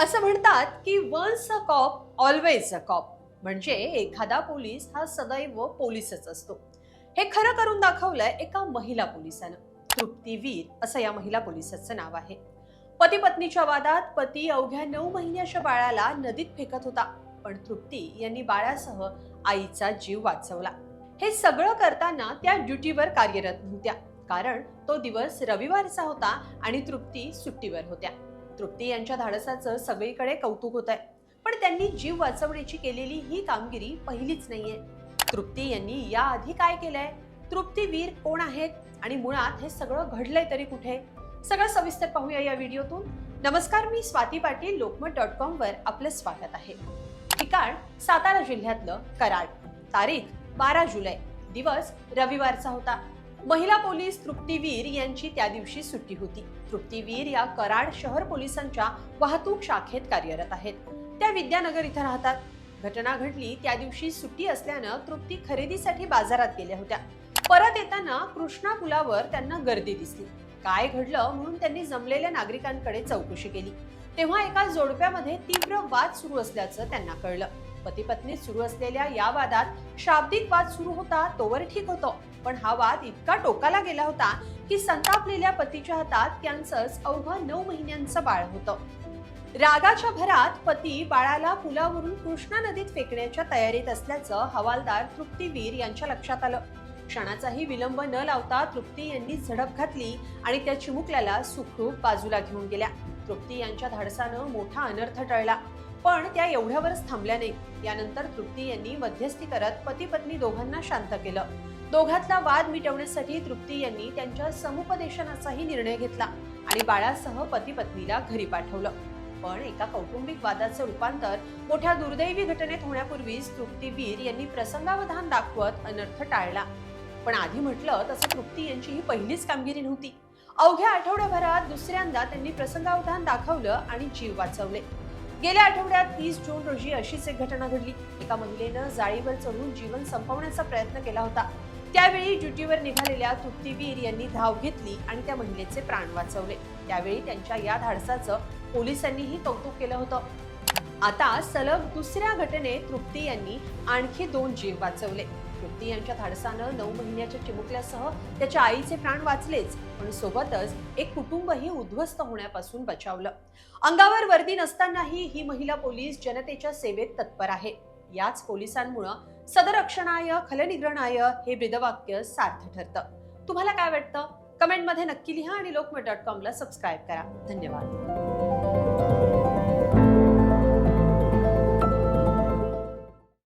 असं म्हणतात की once a cop always a cop, म्हणजे एखादा पोलीस हा सदैव पोलीसच असतो. हे खरं करून दाखवलंय एका महिला पोलिसानं. तृप्ती वीर असं या महिला पोलिसाचं नाव आहे. पती पत्नीच्या वादात पती अवघ्या 9 महिन्याच्या बाळाला नदीत फेकत होता, पण तृप्ती यांनी बाळासह आईचा जीव वाचवला. हे सगळं करताना त्या ड्युटीवर कार्यरत नव्हत्या, कारण तो दिवस रविवारचा होता आणि तृप्ती सुट्टीवर होत्या. तृप्ती यांच्या धाडसाचं सगळीकडे कौतुक होत आहे, पण त्यांनी जीव वाचवण्याची केलेली ही कामगिरी पहिलीच नाहीये. तृप्ती यांनी याआधी काय केलंय, तृप्ती वीर कोण आहेत आणि मुळात हे सगळं घडलंय तरी कुठे, सगळं सविस्तर पाहूया या व्हिडिओतून. नमस्कार, मी स्वाती पाटील. lokmat.com वर आपलं स्वागत आहे. ठिकाण सातारा जिल्ह्यातलं कराड. तारीख 12 जुलै. दिवस रविवारचा होता. महिला पोलीस तृप्ती वीर यांची त्या दिवशी सुट्टी होती. तृप्ती वीर या कराड शहर पोलिसांच्या वाहतूक शाखेत कार्यरत आहेत. त्या विद्यानगर इथं राहतात. घटना घडली त्या दिवशी सुट्टी असल्यानं तृप्ती खरेदीसाठी बाजारात गेल्या होत्या. परत येताना कृष्णा पुलावर त्यांना गर्दी दिसली. काय घडलं म्हणून त्यांनी जमलेल्या नागरिकांकडे चौकशी केली. तेव्हा एका जोडप्यामध्ये तीव्र वाद सुरू असल्याचं त्यांना कळलं. पती पत्नीत सुरू असलेल्या या वादात शाब्दिक वाद सुरू होता तोवर ठीक होतं, पण हा वाद इतका टोकाला गेला होता की संतापलेल्या पतीच्या हातात त्यांचंच अवघं 9 महिन्यांचं बाळ होतं. रागाच्या भरात पती बाळाला पुलावरून कृष्णा नदीत फेकण्याच्या तयारीत असल्याचं हवालदार तृप्ती वीर यांच्या लक्षात आलं. क्षणाचाही विलंब न लावता तृप्ती यांनी झडप घातली आणि त्या चिमुकल्याला सुखरूप बाजूला घेऊन गेल्या. तृप्ती यांच्या धाडसानं मोठा अनर्थ टळला, पण त्या एवढ्यावरच थांबल्या नाही. यानंतर तृप्ती यांनी मध्यस्थी करत पती पत्नी दोघांना शांत केलं. दोघातला वाद मिटवण्यासाठी तृप्ती यांनी त्यांच्या समुपदेशनाचाही निर्णय घेतला आणि बाळासह पती पत्नीला घरी पाठवलं. पण एका कौटुंबिक वादाचं रूपांतर मोठ्या दुर्दैवी घटनेत होण्यापूर्वीच तृप्ती वीर यांनी प्रसंगावधान दाखवत अनर्थ टाळला. पण आधी म्हटलं तसं तृप्ती यांची ही पहिलीच कामगिरी नव्हती. अवघ्या आठवड्याभरात दुसऱ्यांदा त्यांनी प्रसंगावधान दाखवलं आणि जीव वाचवले. गेल्या आठवड्यात 30 जून रोजी अशीच एक घटना घडली. एका महिलेनं जाळीवर चढून जीवन संपवण्याचा प्रयत्न केला होता. त्यावेळी ड्युटीवर निघालेल्या तृप्ती वीर यांनी धाव घेतली आणि त्या महिलेचे प्राण वाचवले. त्यावेळी त्यांच्या या धाडसाचं पोलिसांनीही कौतुक केलं होतं. आता सलग दुसऱ्या घटनेत तृप्ती यांनी आणखी 2 जीव वाचवले. तृप्ती यांच्या धाडसानं 9 महिन्याच्या चिमुकल्यासह त्याच्या आईचे प्राण वाचलेच, पण सोबतच एक कुटुंबही उद्ध्वस्त होण्यापासून बचावलं. अंगावर वर्दी नसतानाही ही महिला पोलीस जनतेच्या सेवेत तत्पर आहे. याच पोलिसांमुळं सदरक्षणाय खलनिग्रहणाय हे ब्रीदवाक्य सार्थ ठरतं. तुम्हाला काय वाटतं? कमेंटमध्ये नक्की लिहा आणि lokmat.com ला सबस्क्राईब करा. धन्यवाद.